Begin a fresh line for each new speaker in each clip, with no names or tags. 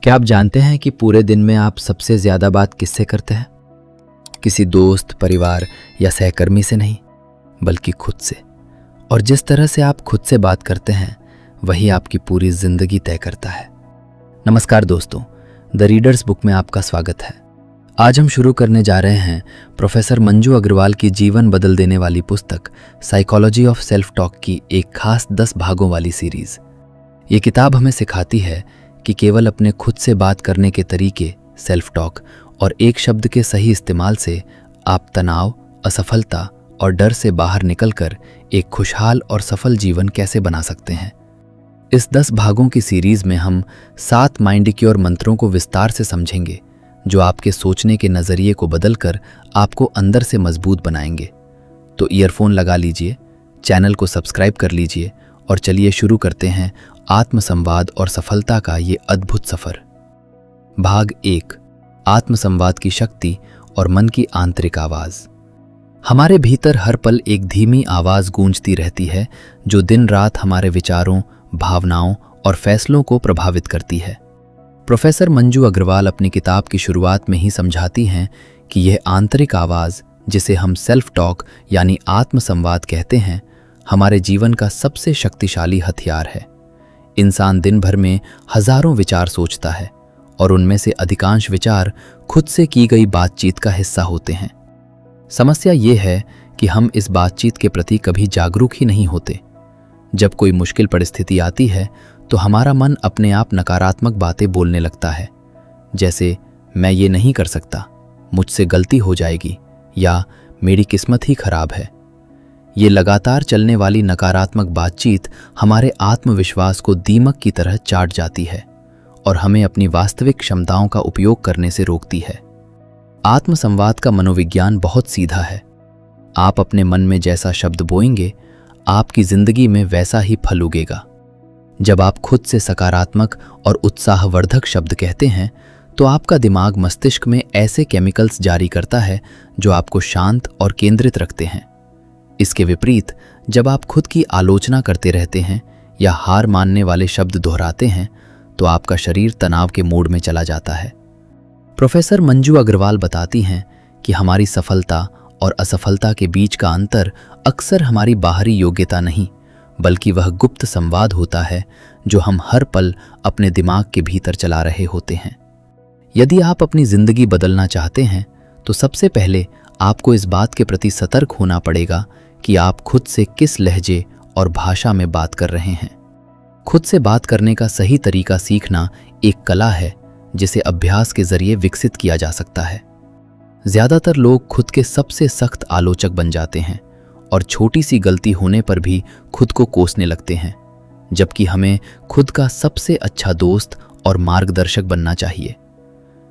क्या आप जानते हैं कि पूरे दिन में आप सबसे ज़्यादा बात किससे करते हैं? किसी दोस्त, परिवार या सहकर्मी से नहीं, बल्कि खुद से। और जिस तरह से आप खुद से बात करते हैं वही आपकी पूरी जिंदगी तय करता है। नमस्कार दोस्तों, द रीडर्स बुक में आपका स्वागत है। आज हम शुरू करने जा रहे हैं प्रोफेसर मंजू अग्रवाल की जीवन बदल देने वाली पुस्तक साइकोलॉजी ऑफ सेल्फ टॉक की एक खास 10 भागों वाली सीरीज। ये किताब हमें सिखाती है कि केवल अपने खुद से बात करने के तरीके, सेल्फ टॉक और एक शब्द के सही इस्तेमाल से आप तनाव, असफलता और डर से बाहर निकलकर एक खुशहाल और सफल जीवन कैसे बना सकते हैं। इस 10 भागों की सीरीज में हम 7 माइंडक्योर मंत्रों को विस्तार से समझेंगे, जो आपके सोचने के नज़रिए को बदलकर आपको अंदर से मजबूत बनाएंगे। तो ईयरफोन लगा लीजिए, चैनल को सब्सक्राइब कर लीजिए और चलिए शुरू करते हैं आत्मसंवाद और सफलता का ये अद्भुत सफर। भाग 1, आत्मसंवाद की शक्ति और मन की आंतरिक आवाज। हमारे भीतर हर पल एक धीमी आवाज गूंजती रहती है, जो दिन रात हमारे विचारों, भावनाओं और फैसलों को प्रभावित करती है। प्रोफेसर मंजू अग्रवाल अपनी किताब की शुरुआत में ही समझाती हैं कि यह आंतरिक आवाज, जिसे हम सेल्फ टॉक यानी आत्मसंवाद कहते हैं, हमारे जीवन का सबसे शक्तिशाली हथियार है। इंसान दिन भर में हजारों विचार सोचता है और उनमें से अधिकांश विचार खुद से की गई बातचीत का हिस्सा होते हैं। समस्या ये है कि हम इस बातचीत के प्रति कभी जागरूक ही नहीं होते। जब कोई मुश्किल परिस्थिति आती है तो हमारा मन अपने आप नकारात्मक बातें बोलने लगता है, जैसे मैं ये नहीं कर सकता, मुझसे गलती हो जाएगी या मेरी किस्मत ही खराब है। ये लगातार चलने वाली नकारात्मक बातचीत हमारे आत्मविश्वास को दीमक की तरह चाट जाती है और हमें अपनी वास्तविक क्षमताओं का उपयोग करने से रोकती है। आत्मसंवाद का मनोविज्ञान बहुत सीधा है। आप अपने मन में जैसा शब्द बोएंगे, आपकी जिंदगी में वैसा ही फल उगेगा। जब आप खुद से सकारात्मक और उत्साहवर्धक शब्द कहते हैं तो आपका दिमाग मस्तिष्क में ऐसे केमिकल्स जारी करता है जो आपको शांत और केंद्रित रखते हैं। इसके विपरीत, जब आप खुद की आलोचना करते रहते हैं या हार मानने वाले शब्द दोहराते हैं तो आपका शरीर तनाव के मोड में चला जाता है। प्रोफेसर मंजू अग्रवाल बताती हैं कि हमारी सफलता और असफलता के बीच का अंतर अक्सर हमारी बाहरी योग्यता नहीं, बल्कि वह गुप्त संवाद होता है जो हम हर पल अपने दिमाग के भीतर चला रहे होते हैं। यदि आप अपनी जिंदगी बदलना चाहते हैं तो सबसे पहले आपको इस बात के प्रति सतर्क होना पड़ेगा कि आप खुद से किस लहजे और भाषा में बात कर रहे हैं। खुद से बात करने का सही तरीका सीखना एक कला है जिसे अभ्यास के जरिए विकसित किया जा सकता है। ज्यादातर लोग खुद के सबसे सख्त आलोचक बन जाते हैं और छोटी सी गलती होने पर भी खुद को कोसने लगते हैं, जबकि हमें खुद का सबसे अच्छा दोस्त और मार्गदर्शक बनना चाहिए।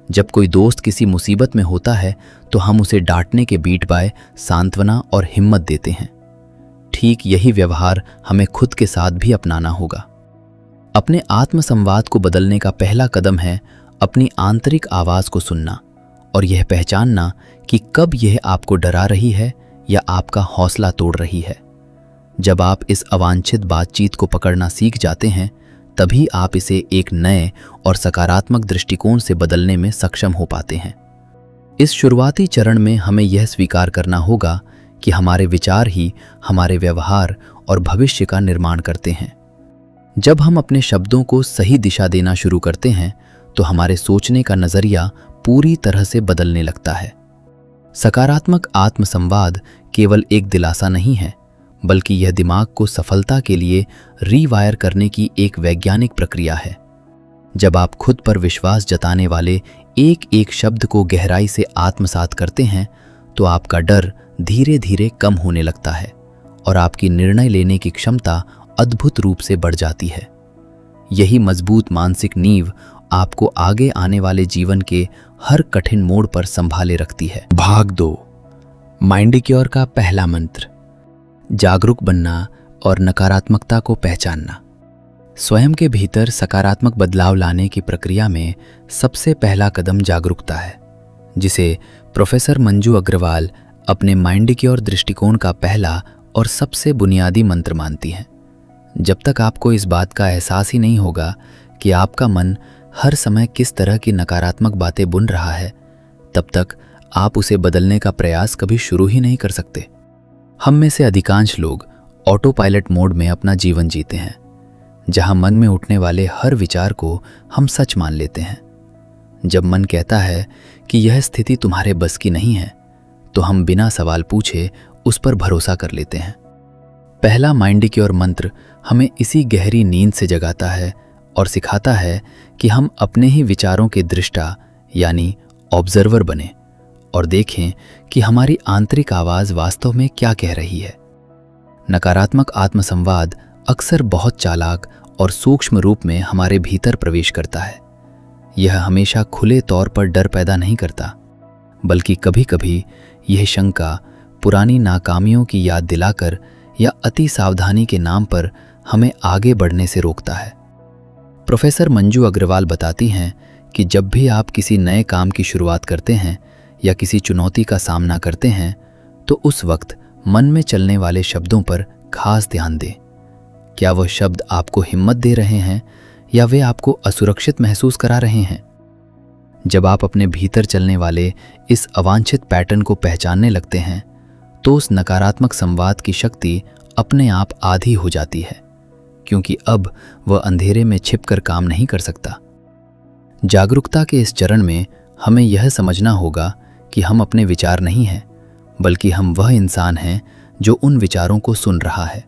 जब कोई दोस्त किसी मुसीबत में होता है तो हम उसे डांटने के बीट बाय सांत्वना और हिम्मत देते हैं। ठीक यही व्यवहार हमें खुद के साथ भी अपनाना होगा। अपने आत्मसंवाद को बदलने का पहला कदम है अपनी आंतरिक आवाज को सुनना और यह पहचानना कि कब यह आपको डरा रही है या आपका हौसला तोड़ रही है। जब आप इस अवांछित बातचीत को पकड़ना सीख जाते हैं, तभी आप इसे एक नए और सकारात्मक दृष्टिकोण से बदलने में सक्षम हो पाते हैं। इस शुरुआती चरण में हमें यह स्वीकार करना होगा कि हमारे विचार ही हमारे व्यवहार और भविष्य का निर्माण करते हैं। जब हम अपने शब्दों को सही दिशा देना शुरू करते हैं तो हमारे सोचने का नजरिया पूरी तरह से बदलने लगता है। सकारात्मक आत्मसंवाद केवल एक दिलासा नहीं है, बल्कि यह दिमाग को सफलता के लिए रीवायर करने की एक वैज्ञानिक प्रक्रिया है। जब आप खुद पर विश्वास जताने वाले एक एक शब्द को गहराई से आत्मसात करते हैं तो आपका डर धीरे धीरे कम होने लगता है और आपकी निर्णय लेने की क्षमता अद्भुत रूप से बढ़ जाती है। यही मजबूत मानसिक नींव आपको आगे आने वाले जीवन के हर कठिन मोड़ पर संभाले रखती है। भाग 2, माइंडक्योर का पहला मंत्र, जागरूक बनना और नकारात्मकता को पहचानना। स्वयं के भीतर सकारात्मक बदलाव लाने की प्रक्रिया में सबसे पहला कदम जागरूकता है, जिसे प्रोफेसर मंजू अग्रवाल अपने माइंडक्योर दृष्टिकोण का पहला और सबसे बुनियादी मंत्र मानती हैं। जब तक आपको इस बात का एहसास ही नहीं होगा कि आपका मन हर समय किस तरह की नकारात्मक बातें बुन रहा है, तब तक आप उसे बदलने का प्रयास कभी शुरू ही नहीं कर सकते। हम में से अधिकांश लोग ऑटो पायलट मोड में अपना जीवन जीते हैं, जहां मन में उठने वाले हर विचार को हम सच मान लेते हैं। जब मन कहता है कि यह स्थिति तुम्हारे बस की नहीं है, तो हम बिना सवाल पूछे उस पर भरोसा कर लेते हैं। पहला माइंडिक्योर मंत्र हमें इसी गहरी नींद से जगाता है और सिखाता है कि हम अपने ही विचारों के दृष्टा यानी ऑब्जर्वर बने और देखें कि हमारी आंतरिक आवाज वास्तव में क्या कह रही है। नकारात्मक आत्मसंवाद अक्सर बहुत चालाक और सूक्ष्म रूप में हमारे भीतर प्रवेश करता है। यह हमेशा खुले तौर पर डर पैदा नहीं करता, बल्कि कभी-कभी यह शंका, पुरानी नाकामियों की याद दिलाकर या अति सावधानी के नाम पर हमें आगे बढ़ने से रोकता है। प्रोफेसर मंजू अग्रवाल बताती हैं कि जब भी आप किसी नए काम की शुरुआत करते हैं या किसी चुनौती का सामना करते हैं, तो उस वक्त मन में चलने वाले शब्दों पर खास ध्यान दें। क्या वह शब्द आपको हिम्मत दे रहे हैं या वे आपको असुरक्षित महसूस करा रहे हैं? जब आप अपने भीतर चलने वाले इस अवांछित पैटर्न को पहचानने लगते हैं, तो उस नकारात्मक संवाद की शक्ति अपने आप आधी हो जाती है, क्योंकि अब वह अंधेरे में छिपकर काम नहीं कर सकता। जागरूकता के इस चरण में हमें यह समझना होगा कि हम अपने विचार नहीं हैं, बल्कि हम वह इंसान हैं जो उन विचारों को सुन रहा है।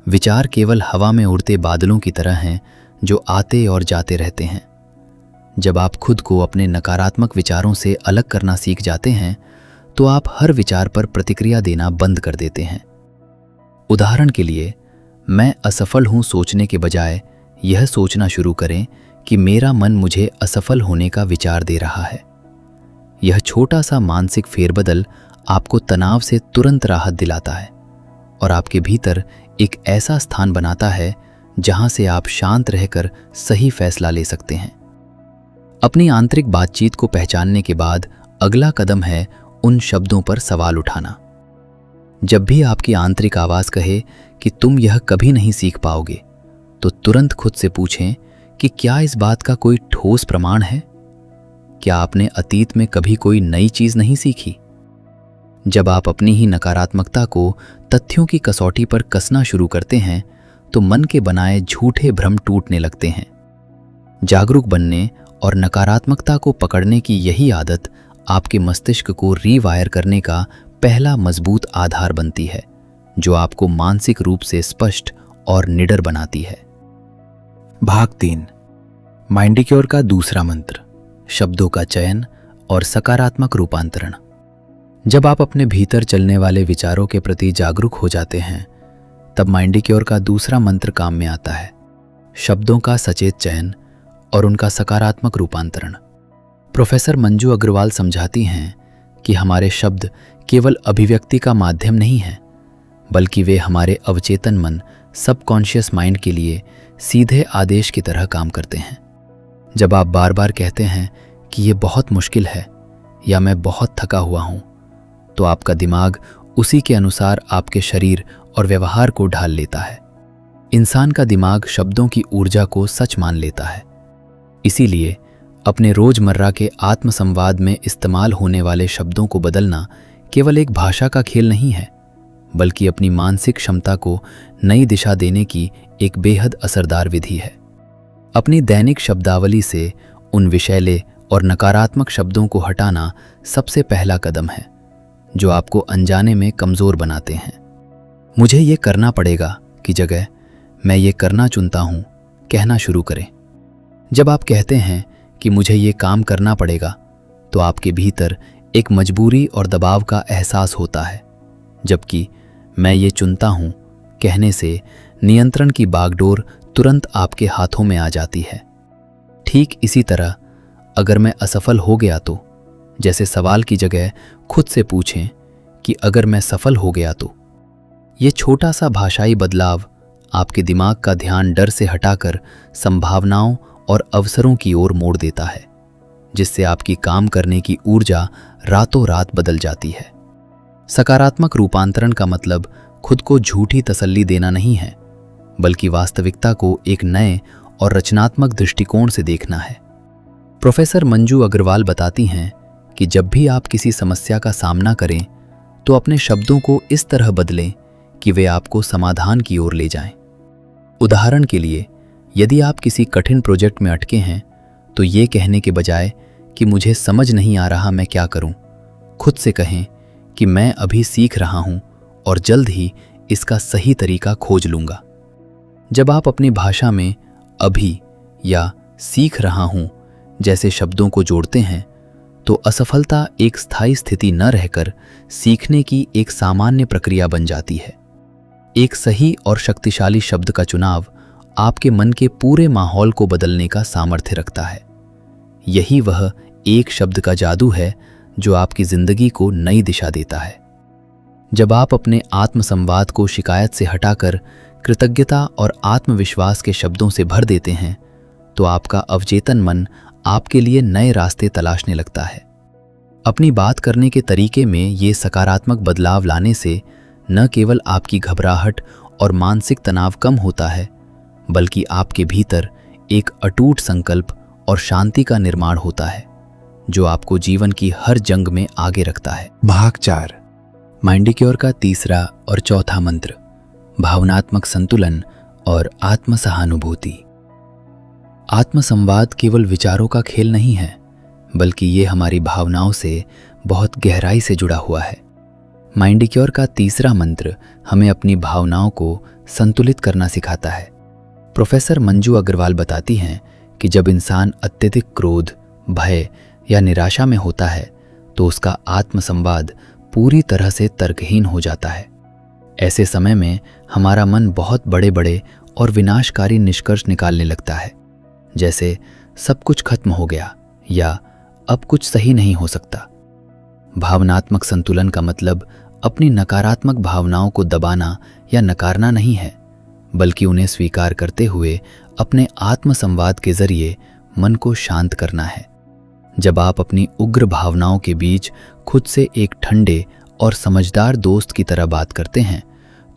विचार केवल हवा में उड़ते बादलों की तरह हैं जो आते और जाते रहते हैं। जब आप खुद को अपने नकारात्मक विचारों से अलग करना सीख जाते हैं, तो आप हर विचार पर प्रतिक्रिया देना बंद कर देते हैं। उदाहरण के लिए, मैं असफल हूं सोचने के बजाय यह सोचना शुरू करें कि मेरा मन मुझे असफल होने का विचार दे रहा है। यह छोटा सा मानसिक फेरबदल आपको तनाव से तुरंत राहत दिलाता है और आपके भीतर एक ऐसा स्थान बनाता है जहां से आप शांत रहकर सही फैसला ले सकते हैं। अपनी आंतरिक बातचीत को पहचानने के बाद अगला कदम है उन शब्दों पर सवाल उठाना। जब भी आपकी आंतरिक आवाज कहे कि तुम यह कभी नहीं सीख पाओगे, तो तुरंत खुद से पूछें कि क्या इस बात का कोई ठोस प्रमाण है? क्या आपने अतीत में कभी कोई नई चीज नहीं सीखी? जब आप अपनी ही नकारात्मकता को तथ्यों की कसौटी पर कसना शुरू करते हैं, तो मन के बनाए झूठे भ्रम टूटने लगते हैं। जागरूक बनने और नकारात्मकता को पकड़ने की यही आदत आपके मस्तिष्क को रीवायर करने का पहला मजबूत आधार बनती है, जो आपको मानसिक रूप से स्पष्ट और निडर बनाती है। भाग 3, माइंडिक्योर का दूसरा मंत्र, शब्दों का चयन और सकारात्मक रूपांतरण। जब आप अपने भीतर चलने वाले विचारों के प्रति जागरूक हो जाते हैं, तब माइंडिक्योर का दूसरा मंत्र काम में आता है, शब्दों का सचेत चयन और उनका सकारात्मक रूपांतरण। प्रोफेसर मंजू अग्रवाल समझाती हैं कि हमारे शब्द केवल अभिव्यक्ति का माध्यम नहीं हैं, बल्कि वे हमारे अवचेतन मन सबकॉन्शियस माइंड के लिए सीधे आदेश की तरह काम करते हैं। जब आप बार बार कहते हैं कि ये बहुत मुश्किल है या मैं बहुत थका हुआ हूं, तो आपका दिमाग उसी के अनुसार आपके शरीर और व्यवहार को ढाल लेता है। इंसान का दिमाग शब्दों की ऊर्जा को सच मान लेता है। इसीलिए अपने रोजमर्रा के आत्मसंवाद में इस्तेमाल होने वाले शब्दों को बदलना केवल एक भाषा का खेल नहीं है, बल्कि अपनी मानसिक क्षमता को नई दिशा देने की एक बेहद असरदार विधि है। अपनी दैनिक शब्दावली से उन विषैले और नकारात्मक शब्दों को हटाना सबसे पहला कदम है, जो आपको अनजाने में कमजोर बनाते हैं। मुझे ये करना पड़ेगा की जगह मैं ये करना चुनता हूं कहना शुरू करें। जब आप कहते हैं कि मुझे ये काम करना पड़ेगा, तो आपके भीतर एक मजबूरी और दबाव का एहसास होता है, जबकि मैं ये चुनता हूं कहने से नियंत्रण की बागडोर तुरंत आपके हाथों में आ जाती है। ठीक इसी तरह अगर मैं असफल हो गया तो, जैसे सवाल की जगह खुद से पूछें कि अगर मैं सफल हो गया तो। ये छोटा सा भाषाई बदलाव आपके दिमाग का ध्यान डर से हटाकर संभावनाओं और अवसरों की ओर मोड़ देता है, जिससे आपकी काम करने की ऊर्जा रातों रात बदल जाती है। सकारात्मक रूपांतरण का मतलब खुद को झूठी तसल्ली देना नहीं है, बल्कि वास्तविकता को एक नए और रचनात्मक दृष्टिकोण से देखना है। प्रोफेसर मंजू अग्रवाल बताती हैं कि जब भी आप किसी समस्या का सामना करें तो अपने शब्दों को इस तरह बदलें कि वे आपको समाधान की ओर ले जाएं। उदाहरण के लिए, यदि आप किसी कठिन प्रोजेक्ट में अटके हैं तो ये कहने के बजाय कि मुझे समझ नहीं आ रहा मैं क्या करूं, खुद से कहें कि मैं अभी सीख रहा हूं और जल्द ही इसका सही तरीका खोज लूंगा। जब आप अपनी भाषा में अभी या सीख रहा हूं जैसे शब्दों को जोड़ते हैं तो असफलता एक स्थायी स्थिति न रहकर सीखने की एक सामान्य प्रक्रिया बन जाती है। एक सही और शक्तिशाली शब्द का चुनाव आपके मन के पूरे माहौल को बदलने का सामर्थ्य रखता है। यही वह एक शब्द का जादू है जो आपकी जिंदगी को नई दिशा देता है। जब आप अपने आत्मसंवाद को शिकायत से हटाकर कृतज्ञता और आत्मविश्वास के शब्दों से भर देते हैं तो आपका अवचेतन मन आपके लिए नए रास्ते तलाशने लगता है। अपनी बात करने के तरीके में ये सकारात्मक बदलाव लाने से न केवल आपकी घबराहट और मानसिक तनाव कम होता है, बल्कि आपके भीतर एक अटूट संकल्प और शांति का निर्माण होता है जो आपको जीवन की हर जंग में आगे रखता है।
भाग 4
माइंडिक्योर का तीसरा और चौथा मंत्र, भावनात्मक संतुलन और आत्मसहानुभूति। आत्मसंवाद केवल विचारों का खेल नहीं है, बल्कि ये हमारी भावनाओं से बहुत गहराई से जुड़ा हुआ है। माइंडिक्योर का तीसरा मंत्र हमें अपनी भावनाओं को संतुलित करना सिखाता है। प्रोफेसर मंजू अग्रवाल बताती हैं कि जब इंसान अत्यधिक क्रोध, भय या निराशा में होता है तो उसका आत्मसंवाद पूरी तरह से तर्कहीन हो जाता है। ऐसे समय में हमारा मन बहुत बड़े बड़े और विनाशकारी निष्कर्ष निकालने लगता है, जैसे सब कुछ खत्म हो गया या अब कुछ सही नहीं हो सकता। भावनात्मक संतुलन का मतलब अपनी नकारात्मक भावनाओं को दबाना या नकारना नहीं है, बल्कि उन्हें स्वीकार करते हुए अपने आत्मसंवाद के जरिए मन को शांत करना है। जब आप अपनी उग्र भावनाओं के बीच खुद से एक ठंडे और समझदार दोस्त की तरह बात करते हैं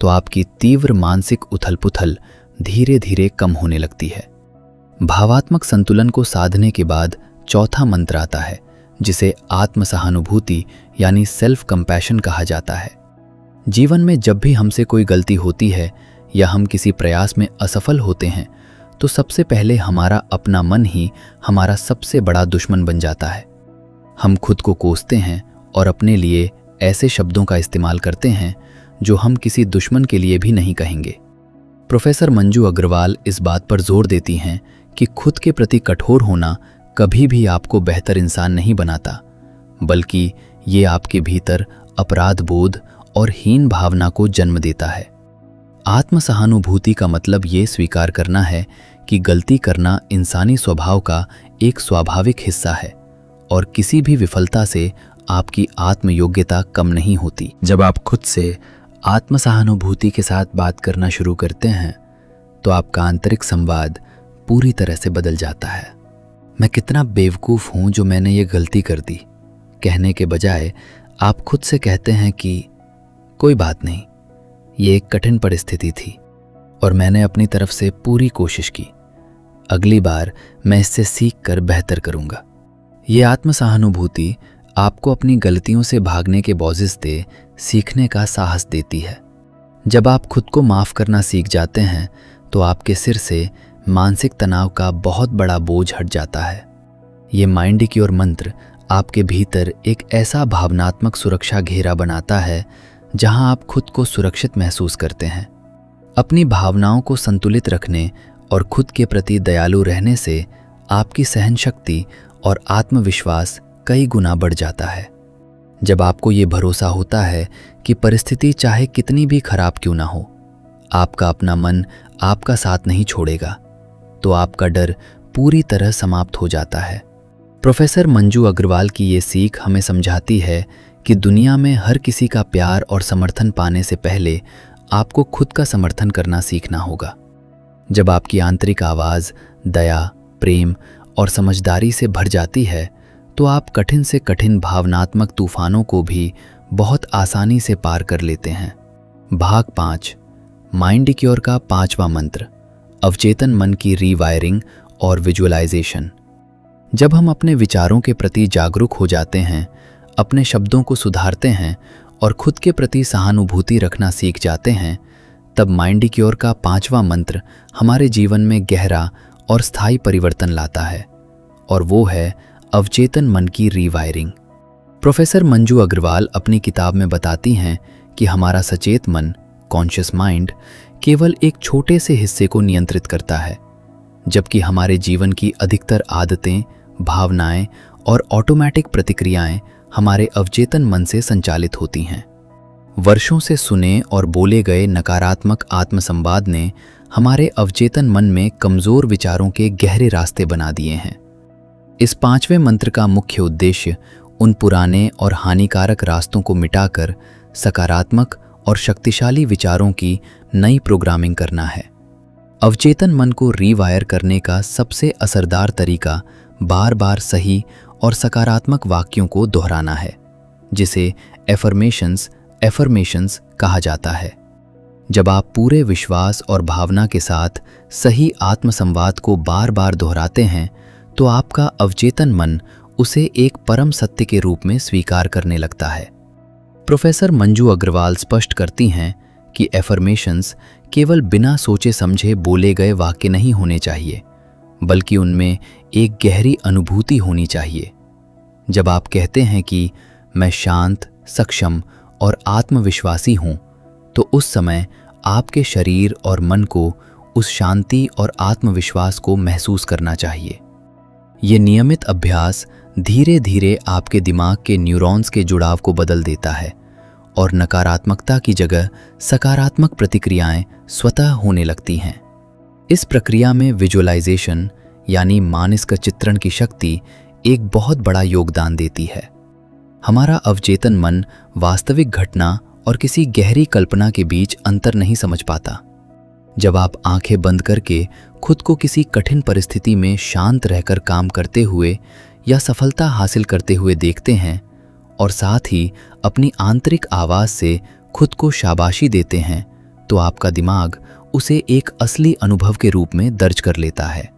तो आपकी तीव्र मानसिक उथल-पुथल धीरे धीरे कम होने लगती है। भावात्मक संतुलन को साधने के बाद चौथा मंत्र आता है, जिसे आत्मसहानुभूति यानी सेल्फ कंपैशन कहा जाता है। जीवन में जब भी हमसे कोई गलती होती है या हम किसी प्रयास में असफल होते हैं तो सबसे पहले हमारा अपना मन ही हमारा सबसे बड़ा दुश्मन बन जाता है। हम खुद को कोसते हैं और अपने लिए ऐसे शब्दों का इस्तेमाल करते हैं जो हम किसी दुश्मन के लिए भी नहीं कहेंगे। प्रोफेसर मंजू अग्रवाल इस बात पर जोर देती हैं कि खुद के प्रति कठोर होना कभी भी आपको बेहतर इंसान नहीं बनाता, बल्कि ये आपके भीतर अपराध बोध और हीन भावना को जन्म देता है। आत्मसहानुभूति का मतलब ये स्वीकार करना है कि गलती करना इंसानी स्वभाव का एक स्वाभाविक हिस्सा है और किसी भी विफलता से आपकी आत्मयोग्यता कम नहीं होती। जब आप खुद से आत्मसहानुभूति के साथ बात करना शुरू करते हैं तो आपका आंतरिक संवाद पूरी तरह से बदल जाता है। मैं कितना बेवकूफ़ हूँ जो मैंने ये गलती कर दी कहने के बजाय आप खुद से कहते हैं कि कोई बात नहीं, ये एक कठिन परिस्थिति थी और मैंने अपनी तरफ से पूरी कोशिश की। अगली बार मैं इससे सीख कर बेहतर करूँगा। ये आत्मसहानुभूति आपको अपनी गलतियों से भागने के बजाय सीखने का साहस देती है। जब आप खुद को माफ़ करना सीख जाते हैं तो आपके सिर से मानसिक तनाव का बहुत बड़ा बोझ हट जाता है। ये माइंडिक्योर मंत्र आपके भीतर एक ऐसा भावनात्मक सुरक्षा घेरा बनाता है जहां आप खुद को सुरक्षित महसूस करते हैं। अपनी भावनाओं को संतुलित रखने और खुद के प्रति दयालु रहने से आपकी सहनशक्ति और आत्मविश्वास कई गुना बढ़ जाता है। जब आपको ये भरोसा होता है कि परिस्थिति चाहे कितनी भी खराब क्यों ना हो, आपका अपना मन आपका साथ नहीं छोड़ेगा, तो आपका डर पूरी तरह समाप्त हो जाता है। प्रोफेसर मंजू अग्रवाल की ये सीख हमें समझाती है कि दुनिया में हर किसी का प्यार और समर्थन पाने से पहले आपको खुद का समर्थन करना सीखना होगा। जब आपकी आंतरिक आवाज़ दया, प्रेम और समझदारी से भर जाती है तो आप कठिन से कठिन भावनात्मक तूफानों को भी बहुत आसानी से पार कर लेते हैं। भाग 5 माइंडिक्योर का 5वां मंत्र, अवचेतन मन की रीवायरिंग और विजुअलाइजेशन। जब हम अपने विचारों के प्रति जागरूक हो जाते हैं, अपने शब्दों को सुधारते हैं और खुद के प्रति सहानुभूति रखना सीख जाते हैं, तब माइंडिक्योर का 5वां मंत्र हमारे जीवन में गहरा और स्थायी परिवर्तन लाता है, और वो है अवचेतन मन की रीवायरिंग। प्रोफेसर मंजू अग्रवाल अपनी किताब में बताती हैं कि हमारा सचेत मन, कॉन्शियस माइंड, केवल एक छोटे से हिस्से को नियंत्रित करता है, जबकि हमारे जीवन की अधिकतर आदतें, भावनाएं और ऑटोमेटिक प्रतिक्रियाएं हमारे अवचेतन मन से संचालित होती हैं। वर्षों से सुने और बोले गए नकारात्मक आत्मसंवाद ने हमारे अवचेतन मन में कमजोर विचारों के गहरे रास्ते बना दिए हैं। इस 5वें मंत्र का मुख्य उद्देश्य उन पुराने और हानिकारक रास्तों को मिटाकर सकारात्मक और शक्तिशाली विचारों की नई प्रोग्रामिंग करना है। अवचेतन मन को रीवायर करने का सबसे असरदार तरीका बार बार सही और सकारात्मक वाक्यों को दोहराना है, जिसे एफर्मेशंस कहा जाता है। जब आप पूरे विश्वास और भावना के साथ सही आत्मसंवाद को बार बार दोहराते हैं, तो आपका अवचेतन मन उसे एक परम सत्य के रूप में स्वीकार करने लगता है। प्रोफेसर मंजू अग्रवाल स्पष्ट करती हैं कि एफर्मेशंस केवल बिना सोचे समझे बोले गए वाक्य नहीं होने चाहिए, बल्कि उनमें एक गहरी अनुभूति होनी चाहिए। जब आप कहते हैं कि मैं शांत, सक्षम और आत्मविश्वासी हूं, तो उस समय आपके शरीर और मन को उस शांति और आत्मविश्वास को महसूस करना चाहिए। ये नियमित अभ्यास धीरे धीरे आपके दिमाग के न्यूरॉन्स के जुड़ाव को बदल देता है और नकारात्मकता की जगह सकारात्मक प्रतिक्रियाएं स्वतः होने लगती हैं। इस प्रक्रिया में विजुअलाइजेशन यानी मानसिक चित्रण की शक्ति एक बहुत बड़ा योगदान देती है। हमारा अवचेतन मन वास्तविक घटना और किसी गहरी कल्पना के बीच अंतर नहीं समझ पाता। जब आप आंखें बंद करके खुद को किसी कठिन परिस्थिति में शांत रहकर काम करते हुए या सफलता हासिल करते हुए देखते हैं और साथ ही अपनी आंतरिक आवाज से खुद को शाबाशी देते हैं, तो आपका दिमाग उसे एक असली अनुभव के रूप में दर्ज कर लेता है।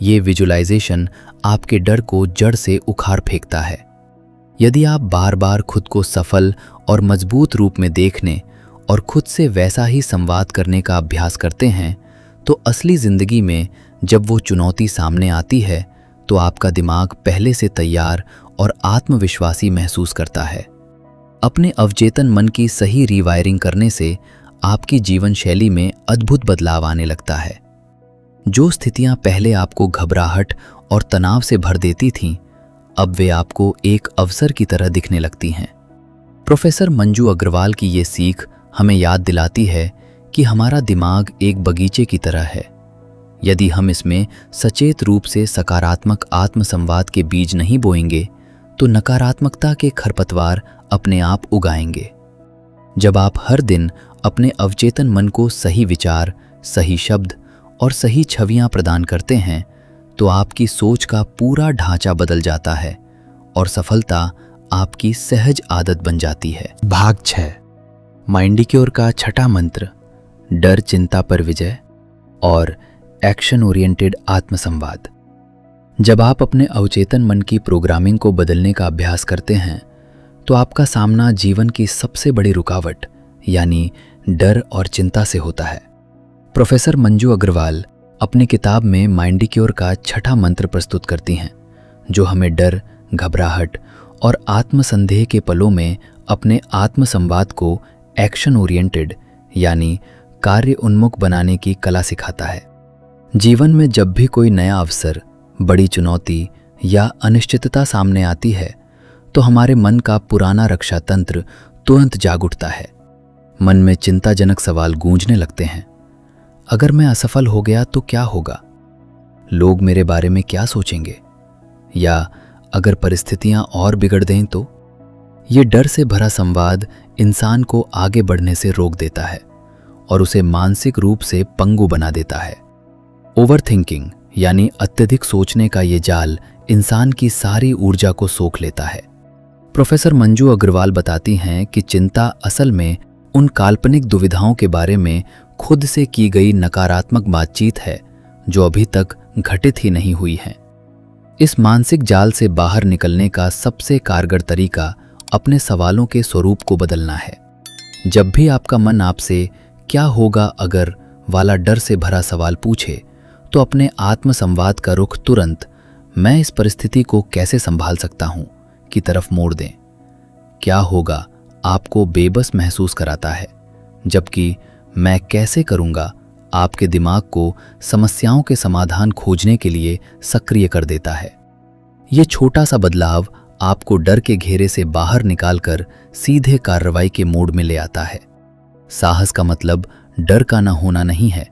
ये विजुअलाइजेशन आपके डर को जड़ से उखाड़ फेंकता है। यदि आप बार बार खुद को सफल और मजबूत रूप में देखने और खुद से वैसा ही संवाद करने का अभ्यास करते हैं, तो असली जिंदगी में जब वो चुनौती सामने आती है, तो आपका दिमाग पहले से तैयार और आत्मविश्वासी महसूस करता है। अपने अवचेतन मन की सही रीवायरिंग करने से आपकी जीवन शैली में अद्भुत बदलाव आने लगता है। जो स्थितियां पहले आपको घबराहट और तनाव से भर देती थीं, अब वे आपको एक अवसर की तरह दिखने लगती हैं। प्रोफेसर मंजू अग्रवाल की ये सीख हमें याद दिलाती है कि हमारा दिमाग एक बगीचे की तरह है। यदि हम इसमें सचेत रूप से सकारात्मक आत्मसंवाद के बीज नहीं बोएंगे, तो नकारात्मकता के खरपतवार अपने आप उगाएंगे। जब आप हर दिन अपने अवचेतन मन को सही विचार, सही शब्द और सही छवियां प्रदान करते हैं, तो आपकी सोच का पूरा ढांचा बदल जाता है और सफलता आपकी सहज आदत बन जाती है। भाग 6, माइंडिक्योर का 6वां मंत्र, डर चिंता पर विजय और एक्शन ओरिएंटेड आत्मसंवाद। जब आप अपने अवचेतन मन की प्रोग्रामिंग को बदलने का अभ्यास करते हैं, तो आपका सामना जीवन की सबसे बड़ी रुकावट यानी डर और चिंता से होता है। प्रोफेसर मंजू अग्रवाल अपनी किताब में माइंडिक्योर का 6वां मंत्र प्रस्तुत करती हैं, जो हमें डर, घबराहट और आत्मसंदेह के पलों में अपने आत्मसंवाद को एक्शन ओरिएंटेड यानी कार्य उन्मुख बनाने की कला सिखाता है। जीवन में जब भी कोई नया अवसर, बड़ी चुनौती या अनिश्चितता सामने आती है, तो हमारे मन का पुराना रक्षा तंत्र तुरंत जाग उठता है। मन में चिंताजनक सवाल गूंजने लगते हैं। अगर मैं असफल हो गया तो क्या होगा? लोग मेरे बारे में क्या सोचेंगे? या अगर परिस्थितियां और बिगड़ दें तो? ये डर से भरा संवाद इंसान को आगे बढ़ने से रोक देता है और उसे मानसिक रूप से पंगु बना देता है। ओवरथिंकिंग यानी अत्यधिक सोचने का ये जाल इंसान की सारी ऊर्जा को सोख लेता है। प्रोफेसर मंजू अग्रवाल बताती हैं कि चिंता असल में उन काल्पनिक दुविधाओं के बारे में खुद से की गई नकारात्मक बातचीत है जो अभी तक घटित ही नहीं हुई है। इस मानसिक जाल से बाहर निकलने का सबसे कारगर तरीका अपने सवालों के स्वरूप को बदलना है। जब भी आपका मन आपसे क्या होगा अगर वाला डर से भरा सवाल पूछे, तो अपने आत्म संवाद का रुख तुरंत मैं इस परिस्थिति को कैसे संभाल सकता हूं की तरफ मोड़ दें। क्या होगा आपको बेबस महसूस कराता है, जबकि मैं कैसे करूंगा आपके दिमाग को समस्याओं के समाधान खोजने के लिए सक्रिय कर देता है। ये छोटा सा बदलाव आपको डर के घेरे से बाहर निकालकर सीधे कार्रवाई के मोड में ले आता है। साहस का मतलब डर का न होना नहीं है,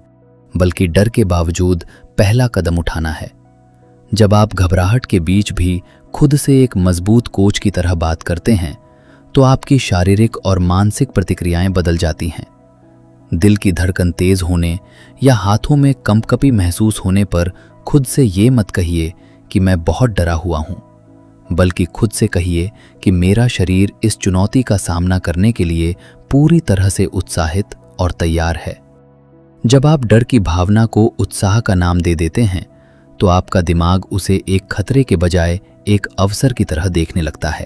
बल्कि डर के बावजूद पहला कदम उठाना है। जब आप घबराहट के बीच भी खुद से एक मजबूत कोच की तरह बात करते हैं, तो आपकी शारीरिक और मानसिक प्रतिक्रियाएं बदल जाती हैं। दिल की धड़कन तेज होने या हाथों में कंपकपी महसूस होने पर खुद से ये मत कहिए कि मैं बहुत डरा हुआ हूं, बल्कि खुद से कहिए कि मेरा शरीर इस चुनौती का सामना करने के लिए पूरी तरह से उत्साहित और तैयार है। जब आप डर की भावना को उत्साह का नाम दे देते हैं, तो आपका दिमाग उसे एक खतरे के बजाय एक अवसर की तरह देखने लगता है।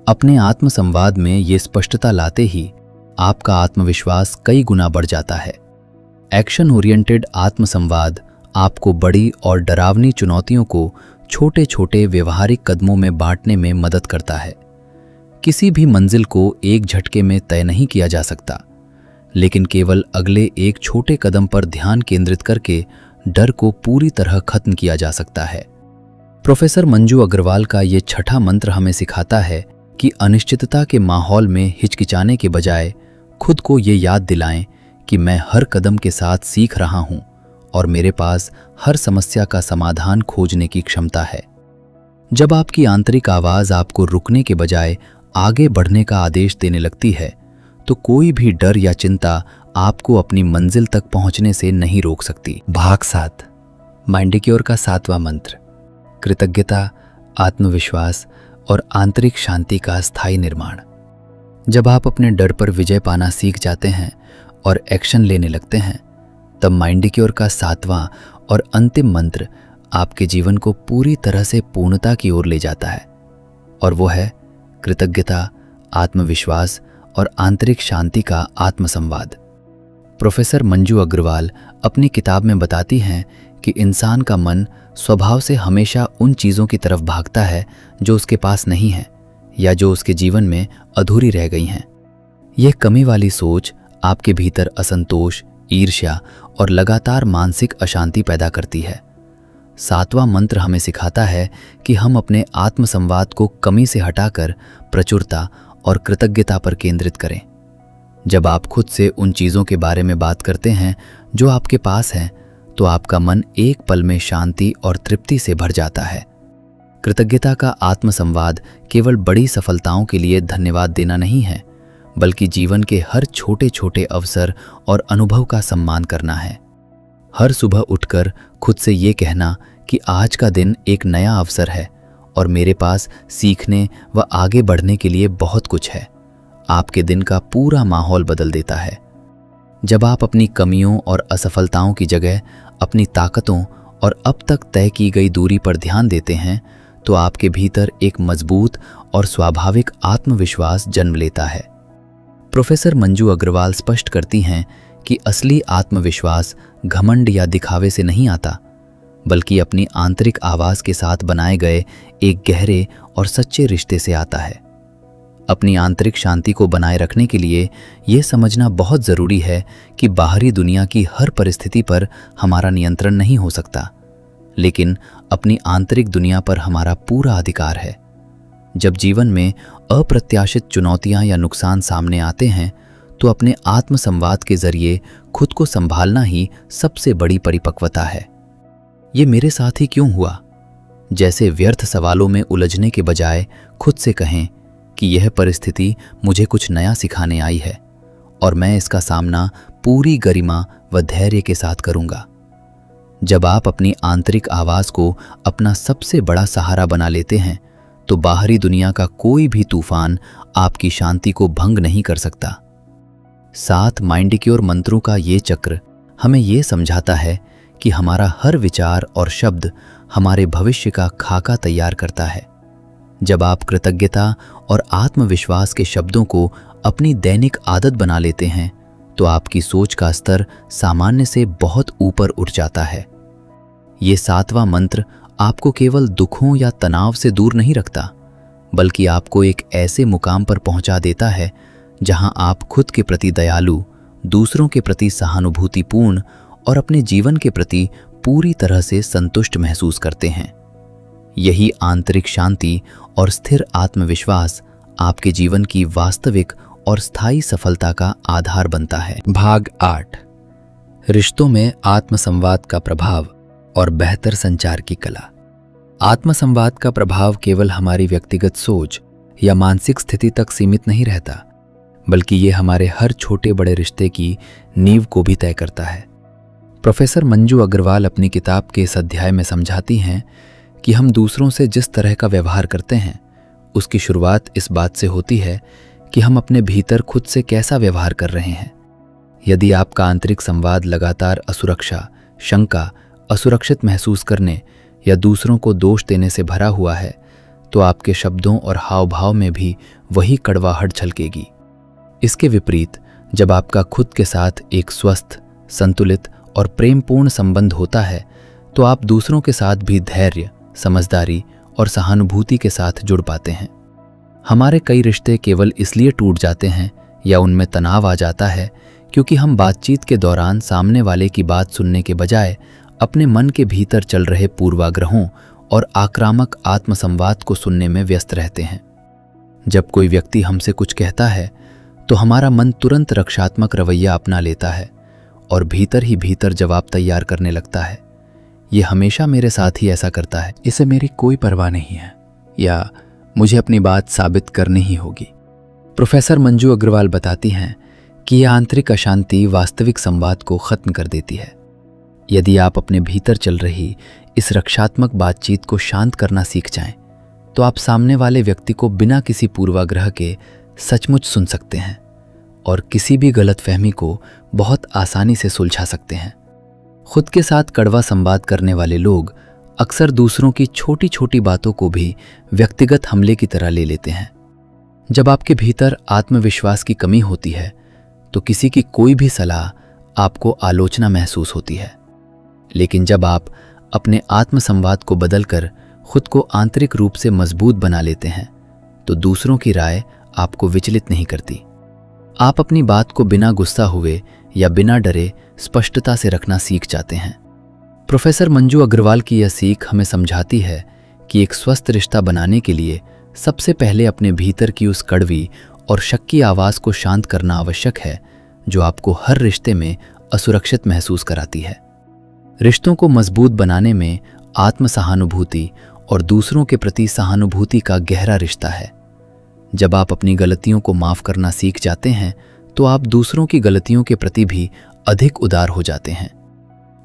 अपने आत्म संवाद में ये स्पष्टता लाते ही आपका आत्मविश्वास कई गुना बढ़ जाता है। एक्शन ओरिएंटेड आत्म संवाद आपको बड़ी और डरावनी चुनौतियों को छोटे छोटे व्यवहारिक कदमों में बांटने में मदद करता है। किसी भी मंजिल को एक झटके में तय नहीं किया जा सकता, लेकिन केवल अगले एक छोटे कदम पर ध्यान केंद्रित करके डर को पूरी तरह खत्म किया जा सकता है। प्रोफेसर मंजू अग्रवाल का ये छठा मंत्र हमें सिखाता है कि अनिश्चितता के माहौल में हिचकिचाने के बजाय खुद को ये याद दिलाएं कि मैं हर कदम के साथ सीख रहा हूं और मेरे पास हर समस्या का समाधान खोजने की क्षमता है। जब आपकी आंतरिक आवाज आपको रुकने के बजाय आगे बढ़ने का आदेश देने लगती है, तो कोई भी डर या चिंता आपको अपनी मंजिल तक पहुंचने से नहीं रोक सकती। भाग 7, माइंडिक्योर का 7वां मंत्र, कृतज्ञता, आत्मविश्वास और आंतरिक शांति का स्थायी निर्माण। जब आप अपने डर पर विजय पाना सीख जाते हैं और एक्शन लेने लगते हैं, तब माइंडिक्योर का 7वां और अंतिम मंत्र आपके जीवन को पूरी तरह से पूर्णता की ओर ले जाता है, और वो है कृतज्ञता, आत्मविश्वास और आंतरिक शांति का आत्मसंवाद। प्रोफेसर मंजू अग्रवाल अपनी किताब में बताती हैं कि इंसान का मन स्वभाव से हमेशा उन चीज़ों की तरफ भागता है जो उसके पास नहीं है या जो उसके जीवन में अधूरी रह गई हैं। यह कमी वाली सोच आपके भीतर असंतोष, ईर्ष्या और लगातार मानसिक अशांति पैदा करती है। 7वां मंत्र हमें सिखाता है कि हम अपने आत्मसंवाद को कमी से हटाकर प्रचुरता और कृतज्ञता पर केंद्रित करें। जब आप खुद से उन चीज़ों के बारे में बात करते हैं जो आपके पास हैं, तो आपका मन एक पल में शांति और तृप्ति से भर जाता है। कृतज्ञता का आत्मसंवाद केवल बड़ी सफलताओं के लिए धन्यवाद देना नहीं है, बल्कि जीवन के हर छोटे छोटे अवसर और अनुभव का सम्मान करना है। हर सुबह उठकर खुद से ये कहना कि आज का दिन एक नया अवसर है और मेरे पास सीखने व आगे बढ़ने के लिए बहुत कुछ है, आपके दिन का पूरा माहौल बदल देता है। जब आप अपनी कमियों और असफलताओं की जगह अपनी ताकतों और अब तक तय की गई दूरी पर ध्यान देते हैं, तो आपके भीतर एक मजबूत और स्वाभाविक आत्मविश्वास जन्म लेता है। प्रोफेसर मंजू अग्रवाल स्पष्ट करती हैं कि असली आत्मविश्वास घमंड या दिखावे से नहीं आता, बल्कि अपनी आंतरिक आवाज के साथ बनाए गए एक गहरे और सच्चे रिश्ते से आता है। अपनी आंतरिक शांति को बनाए रखने के लिए यह समझना बहुत ज़रूरी है कि बाहरी दुनिया की हर परिस्थिति पर हमारा नियंत्रण नहीं हो सकता, लेकिन अपनी आंतरिक दुनिया पर हमारा पूरा अधिकार है। जब जीवन में अप्रत्याशित चुनौतियां या नुकसान सामने आते हैं, तो अपने आत्मसंवाद के जरिए खुद को संभालना ही सबसे बड़ी परिपक्वता है। ये मेरे साथ ही क्यों हुआ? जैसे व्यर्थ सवालों में उलझने के बजाय खुद से कहें कि यह परिस्थिति मुझे कुछ नया सिखाने आई है और मैं इसका सामना पूरी गरिमा व धैर्य के साथ करूंगा। जब आप अपनी आंतरिक आवाज को अपना सबसे बड़ा सहारा बना लेते हैं, तो बाहरी दुनिया का कोई भी तूफान आपकी शांति को भंग नहीं कर सकता। 7 माइंडक्योर मंत्रों का ये चक्र हमें ये समझाता है कि हमारा हर विचार और शब्द हमारे भविष्य का खाका तैयार करता है। जब आप कृतज्ञता और आत्मविश्वास के शब्दों को अपनी दैनिक आदत बना लेते हैं तो आपकी सोच का स्तर सामान्य से बहुत ऊपर उठ जाता है। ये 7वां मंत्र आपको केवल दुखों या तनाव से दूर नहीं रखता, बल्कि आपको एक ऐसे मुकाम पर पहुंचा देता है जहां आप खुद के प्रति दयालु, दूसरों के प्रति सहानुभूतिपूर्ण और अपने जीवन के प्रति पूरी तरह से संतुष्ट महसूस करते हैं। यही आंतरिक शांति और स्थिर आत्मविश्वास आपके जीवन की वास्तविक और स्थायी सफलता का आधार बनता है। भाग 8, रिश्तों में आत्मसंवाद का प्रभाव और बेहतर संचार की कला। आत्मसंवाद का प्रभाव केवल हमारी व्यक्तिगत सोच या मानसिक स्थिति तक सीमित नहीं रहता, बल्कि ये हमारे हर छोटे बड़े रिश्ते की नींव को भी तय करता है। प्रोफेसर मंजू अग्रवाल अपनी किताब के इस अध्याय में समझाती हैं कि हम दूसरों से जिस तरह का व्यवहार करते हैं उसकी शुरुआत इस बात से होती है कि हम अपने भीतर खुद से कैसा व्यवहार कर रहे हैं। यदि आपका आंतरिक संवाद लगातार असुरक्षा, शंका, असुरक्षित महसूस करने या दूसरों को दोष देने से भरा हुआ है तो आपके शब्दों और हाव भाव में भी वही कड़वाहट झलकेगी। इसके विपरीत जब आपका खुद के साथ एक स्वस्थ, संतुलित और प्रेमपूर्ण संबंध होता है तो आप दूसरों के साथ भी धैर्य, समझदारी और सहानुभूति के साथ जुड़ पाते हैं। हमारे कई रिश्ते केवल इसलिए टूट जाते हैं या उनमें तनाव आ जाता है क्योंकि हम बातचीत के दौरान सामने वाले की बात सुनने के बजाय अपने मन के भीतर चल रहे पूर्वाग्रहों और आक्रामक आत्मसंवाद को सुनने में व्यस्त रहते हैं। जब कोई व्यक्ति हमसे कुछ कहता है तो हमारा मन तुरंत रक्षात्मक रवैया अपना लेता है और भीतर ही भीतर जवाब तैयार करने लगता है। ये हमेशा मेरे साथ ही ऐसा करता है, इसे मेरी कोई परवाह नहीं है, या मुझे अपनी बात साबित करनी ही होगी। प्रोफेसर मंजू अग्रवाल बताती हैं कि यह आंतरिक अशांति वास्तविक संवाद को खत्म कर देती है। यदि आप अपने भीतर चल रही इस रक्षात्मक बातचीत को शांत करना सीख जाएं, तो आप सामने वाले व्यक्ति को बिना किसी पूर्वाग्रह के सचमुच सुन सकते हैं और किसी भी गलतफहमी को बहुत आसानी से सुलझा सकते हैं। खुद के साथ कड़वा संवाद करने वाले लोग अक्सर दूसरों की छोटी छोटी बातों को भी व्यक्तिगत हमले की तरह ले लेते हैं। जब आपके भीतर आत्मविश्वास की कमी होती है तो किसी की कोई भी सलाह आपको आलोचना महसूस होती है, लेकिन जब आप अपने आत्मसंवाद को बदलकर खुद को आंतरिक रूप से मजबूत बना लेते हैं तो दूसरों की राय आपको विचलित नहीं करती। आप अपनी बात को बिना गुस्सा हुए या बिना डरे स्पष्टता से रखना सीख जाते हैं। प्रोफेसर मंजू अग्रवाल की यह सीख हमें समझाती है कि एक स्वस्थ रिश्ता बनाने के लिए सबसे पहले अपने भीतर की उस कड़वी और शक्की आवाज़ को शांत करना आवश्यक है जो आपको हर रिश्ते में असुरक्षित महसूस कराती है। रिश्तों को मजबूत बनाने में आत्म-सहानुभूति और दूसरों के प्रति सहानुभूति का गहरा रिश्ता है। जब आप अपनी गलतियों को माफ़ करना सीख जाते हैं तो आप दूसरों की गलतियों के प्रति भी अधिक उदार हो जाते हैं।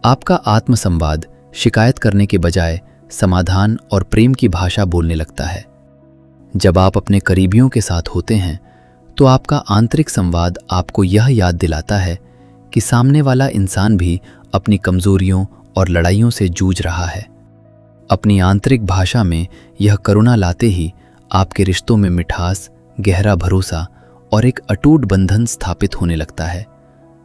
आपका आत्मसंवाद शिकायत करने के बजाय समाधान और प्रेम की भाषा बोलने लगता है। जब आप अपने करीबियों के साथ होते हैं तो आपका आंतरिक संवाद आपको यह याद दिलाता है कि सामने वाला इंसान भी अपनी कमजोरियों और लड़ाइयों से जूझ रहा है। अपनी आंतरिक भाषा में यह करुणा लाते ही आपके रिश्तों में मिठास, गहरा भरोसा और एक अटूट बंधन स्थापित होने लगता है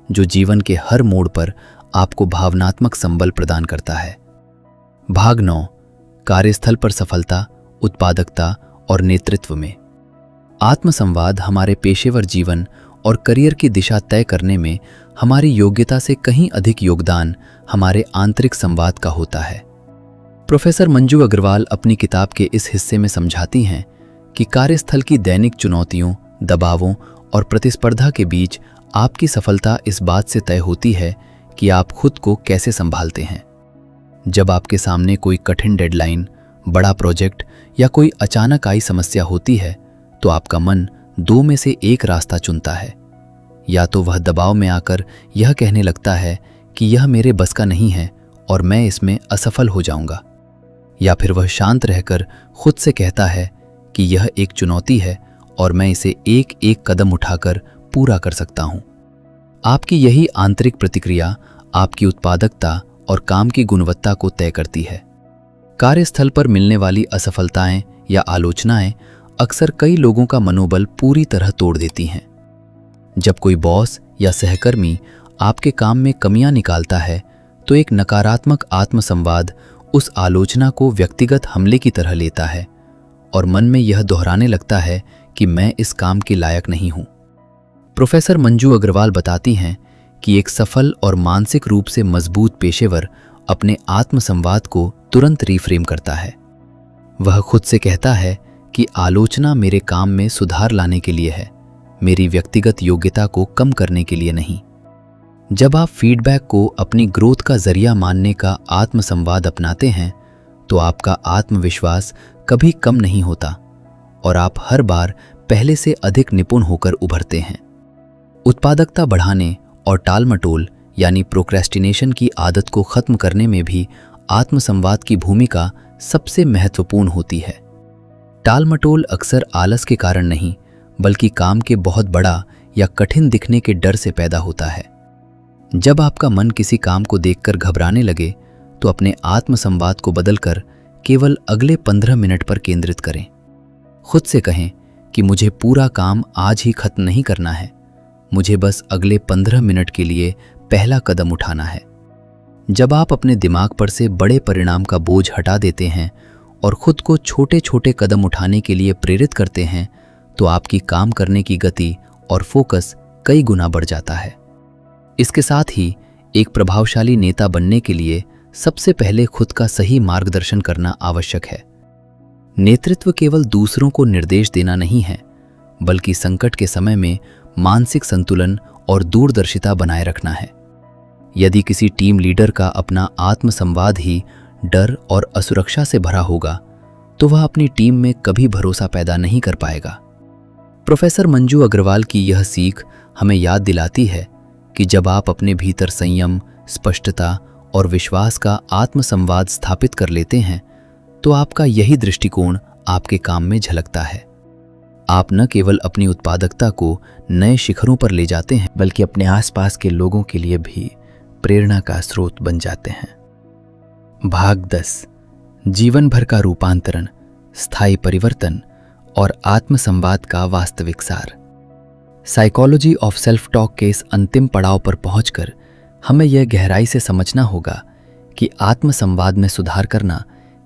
जो जीवन के हर मोड़ पर आपको भावनात्मक संबल प्रदान करता है। भाग 9, कार्यस्थल पर सफलता, उत्पादकता और नेतृत्व में। आत्मसंवाद हमारे पेशेवर जीवन और करियर की दिशा तय करने में हमारी योग्यता से कहीं अधिक योगदान हमारे आंतरिक संवाद का होता है। प्रोफेसर मंजू अग्रवाल अपनी किताब के इस हिस्से में समझाती हैं कि कार्यस्थल की दैनिक चुनौतियों, दबावों और प्रतिस्पर्धा के बीच आपकी सफलता इस बात से तय होती है कि आप खुद को कैसे संभालते हैं। जब आपके सामने कोई कठिन डेडलाइन, बड़ा प्रोजेक्ट या कोई अचानक आई समस्या होती है तो आपका मन दो में से एक रास्ता चुनता है। या तो वह दबाव में आकर यह कहने लगता है कि यह मेरे बस का नहीं है और मैं इसमें असफल हो जाऊंगा, या फिर वह शांत रहकर खुद से कहता है कि यह एक चुनौती है और मैं इसे एक एक कदम उठाकर पूरा कर सकता हूं। आपकी यही आंतरिक प्रतिक्रिया आपकी उत्पादकता और काम की गुणवत्ता को तय करती है। कार्यस्थल पर मिलने वाली असफलताएं या आलोचनाएं अक्सर कई लोगों का मनोबल पूरी तरह तोड़ देती हैं। जब कोई बॉस या सहकर्मी आपके काम में कमियां निकालता है तो एक नकारात्मक आत्मसंवाद उस आलोचना को व्यक्तिगत हमले की तरह लेता है और मन में यह दोहराने लगता है कि मैं इस काम के लायक नहीं हूं। प्रोफेसर मंजू अग्रवाल बताती हैं कि एक सफल और मानसिक रूप से मजबूत पेशेवर अपने आत्मसंवाद को तुरंत रिफ्रेम करता है। वह खुद से कहता है कि आलोचना मेरे काम में सुधार लाने के लिए है, मेरी व्यक्तिगत योग्यता को कम करने के लिए नहीं। जब आप फीडबैक को अपनी ग्रोथ का जरिया मानने का आत्मसंवाद अपनाते हैं तो आपका आत्मविश्वास कभी कम नहीं होता और आप हर बार पहले से अधिक निपुण होकर उभरते हैं। उत्पादकता बढ़ाने और टालमटोल यानी प्रोक्रेस्टिनेशन की आदत को खत्म करने में भी आत्मसंवाद की भूमिका सबसे महत्वपूर्ण होती है। टालमटोल अक्सर आलस के कारण नहीं बल्कि काम के बहुत बड़ा या कठिन दिखने के डर से पैदा होता है। जब आपका मन किसी काम को देखकर घबराने लगे तो अपने आत्मसंवाद को बदलकर केवल अगले 15 मिनट पर केंद्रित करें। खुद से कहें कि मुझे पूरा काम आज ही खत्म नहीं करना है, मुझे बस अगले 15 मिनट के लिए पहला कदम उठाना है। जब आप अपने दिमाग पर से बड़े परिणाम का बोझ हटा देते हैं और खुद को छोटे छोटे कदम उठाने के लिए प्रेरित करते हैं तो आपकी काम करने की गति और फोकस कई गुना बढ़ जाता है। इसके साथ ही एक प्रभावशाली नेता बनने के लिए सबसे पहले खुद का सही मार्गदर्शन करना आवश्यक है। नेतृत्व केवल दूसरों को निर्देश देना नहीं है बल्कि संकट के समय में मानसिक संतुलन और दूरदर्शिता बनाए रखना है। यदि किसी टीम लीडर का अपना आत्मसंवाद ही डर और असुरक्षा से भरा होगा तो वह अपनी टीम में कभी भरोसा पैदा नहीं कर पाएगा। प्रोफेसर मंजू अग्रवाल की यह सीख हमें याद दिलाती है कि जब आप अपने भीतर संयम, स्पष्टता और विश्वास का आत्मसंवाद स्थापित कर लेते हैं तो आपका यही दृष्टिकोण आपके काम में झलकता है। आप न केवल अपनी उत्पादकता को नए शिखरों पर ले जाते हैं बल्कि अपने आसपास के लोगों के लिए भी प्रेरणा का स्रोत बन जाते हैं। भाग 10 जीवन भर का रूपांतरण, स्थायी परिवर्तन और आत्मसंवाद का वास्तविक सार। साइकोलॉजी ऑफ सेल्फ टॉक के इस अंतिम पड़ाव पर पहुंचकर हमें यह गहराई से समझना होगा कि आत्मसंवाद में सुधार करना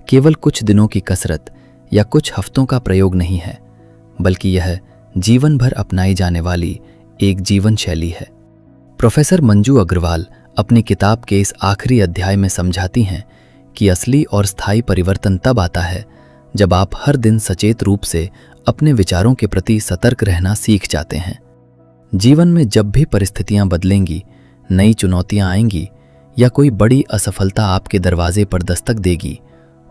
केवल कुछ दिनों की कसरत या कुछ हफ्तों का प्रयोग नहीं है बल्कि यह जीवन भर अपनाई जाने वाली एक जीवन शैली है। प्रोफेसर मंजू अग्रवाल अपनी किताब के इस आखिरी अध्याय में समझाती हैं कि असली और स्थायी परिवर्तन तब आता है जब आप हर दिन सचेत रूप से अपने विचारों के प्रति सतर्क रहना सीख जाते हैं। जीवन में जब भी परिस्थितियां बदलेंगी, नई चुनौतियां आएंगी या कोई बड़ी असफलता आपके दरवाजे पर दस्तक देगी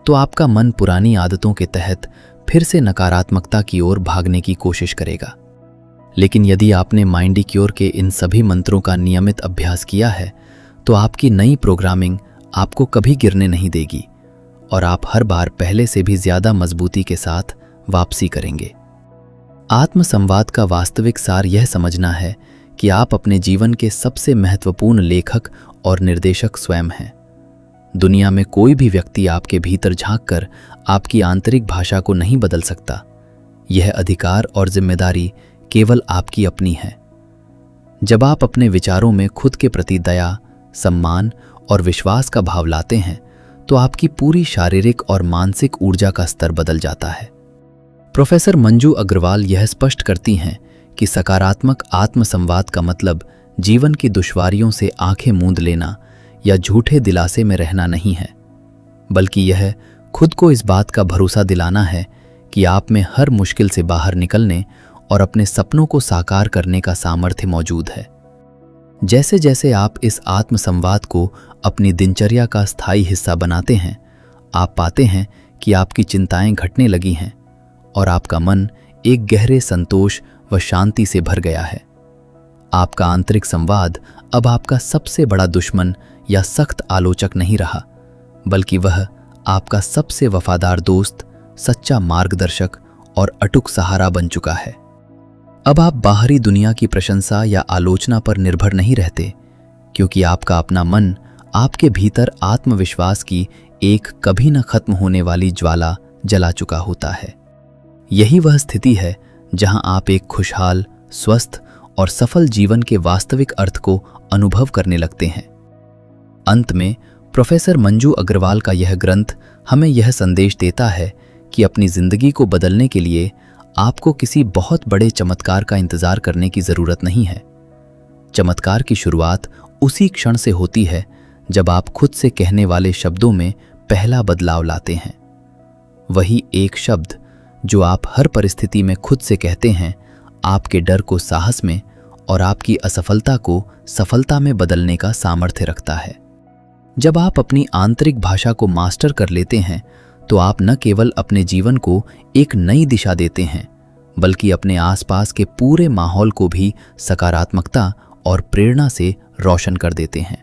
तो आपका मन पुरानी आदतों के तहत फिर से नकारात्मकता की ओर भागने की कोशिश करेगा। लेकिन यदि आपने माइंडिक्योर के इन सभी मंत्रों का नियमित अभ्यास किया है तो आपकी नई प्रोग्रामिंग आपको कभी गिरने नहीं देगी और आप हर बार पहले से भी ज्यादा मजबूती के साथ वापसी करेंगे। आत्मसंवाद का वास्तविक सार यह समझना है कि आप अपने जीवन के सबसे महत्वपूर्ण लेखक और निर्देशक स्वयं हैं। दुनिया में कोई भी व्यक्ति आपके भीतर झांककर आपकी आंतरिक भाषा को नहीं बदल सकता। यह अधिकार और जिम्मेदारी केवल आपकी अपनी है। जब आप अपने विचारों में खुद के प्रति दया, सम्मान और विश्वास का भाव लाते हैं तो आपकी पूरी शारीरिक और मानसिक ऊर्जा का स्तर बदल जाता है। प्रोफेसर मंजू अग्रवाल यह स्पष्ट करती हैं कि सकारात्मक आत्मसंवाद का मतलब जीवन की दुश्वारियों से आंखें मूंद लेना या झूठे दिलासे में रहना नहीं है, बल्कि यह खुद को इस बात का भरोसा दिलाना है कि आप में हर मुश्किल से बाहर निकलने और अपने सपनों को साकार करने का सामर्थ्य मौजूद है। जैसे जैसे आप इस आत्मसंवाद को अपनी दिनचर्या का स्थायी हिस्सा बनाते हैं, आप पाते हैं कि आपकी चिंताएं घटने लगी हैं और आपका मन एक गहरे संतोष व शांति से भर गया है। आपका आंतरिक संवाद अब आपका सबसे बड़ा दुश्मन या सख्त आलोचक नहीं रहा, बल्कि वह आपका सबसे वफादार दोस्त, सच्चा मार्गदर्शक और अटूट सहारा बन चुका है। अब आप बाहरी दुनिया की प्रशंसा या आलोचना पर निर्भर नहीं रहते, क्योंकि आपका अपना मन आपके भीतर आत्मविश्वास की एक कभी न खत्म होने वाली ज्वाला जला चुका होता है। यही वह स्थिति है जहां आप एक खुशहाल, स्वस्थ और सफल जीवन के वास्तविक अर्थ को अनुभव करने लगते हैं। अंत में प्रोफेसर मंजू अग्रवाल का यह ग्रंथ हमें यह संदेश देता है कि अपनी जिंदगी को बदलने के लिए आपको किसी बहुत बड़े चमत्कार का इंतजार करने की जरूरत नहीं है। चमत्कार की शुरुआत उसी क्षण से होती है जब आप खुद से कहने वाले शब्दों में पहला बदलाव लाते हैं। वही एक शब्द जो आप हर परिस्थिति में खुद से कहते हैं, आपके डर को साहस में और आपकी असफलता को सफलता में बदलने का सामर्थ्य रखता है। जब आप अपनी आंतरिक भाषा को मास्टर कर लेते हैं तो आप न केवल अपने जीवन को एक नई दिशा देते हैं, बल्कि अपने आसपास के पूरे माहौल को भी सकारात्मकता और प्रेरणा से रोशन कर देते हैं।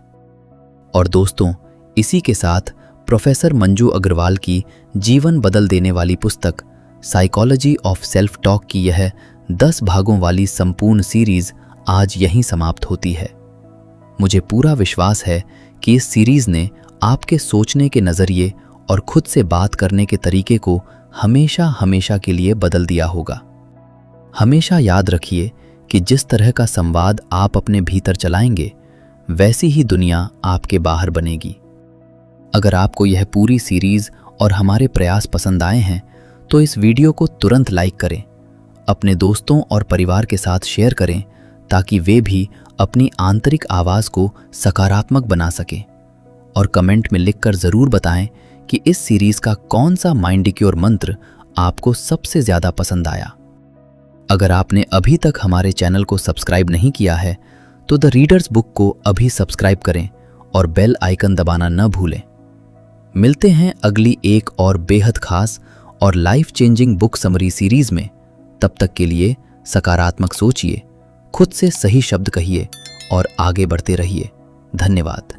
और दोस्तों, इसी के साथ प्रोफेसर मंजू अग्रवाल की जीवन बदल देने वाली पुस्तक साइकोलॉजी ऑफ सेल्फ टॉक की यह 10 भागों वाली संपूर्ण सीरीज आज यहीं समाप्त होती है। मुझे पूरा विश्वास है कि इस सीरीज ने आपके सोचने के नज़रिए और खुद से बात करने के तरीके को हमेशा हमेशा के लिए बदल दिया होगा। हमेशा याद रखिए कि जिस तरह का संवाद आप अपने भीतर चलाएंगे, वैसी ही दुनिया आपके बाहर बनेगी। अगर आपको यह पूरी सीरीज और हमारे प्रयास पसंद आए हैं तो इस वीडियो को तुरंत लाइक करें, अपने दोस्तों और परिवार के साथ शेयर करें ताकि वे भी अपनी आंतरिक आवाज़ को सकारात्मक बना सकें। और कमेंट में लिखकर ज़रूर बताएं कि इस सीरीज़ का कौन सा माइंडिक्योर मंत्र आपको सबसे ज़्यादा पसंद आया। अगर आपने अभी तक हमारे चैनल को सब्सक्राइब नहीं किया है तो द रीडर्स बुक को अभी सब्सक्राइब करें और बेल आइकन दबाना न भूलें। मिलते हैं अगली एक और बेहद खास और life changing book summary series में। तब तक के लिए सकारात्मक सोचिए, खुद से सही शब्द कहिए और आगे बढ़ते रहिए। धन्यवाद।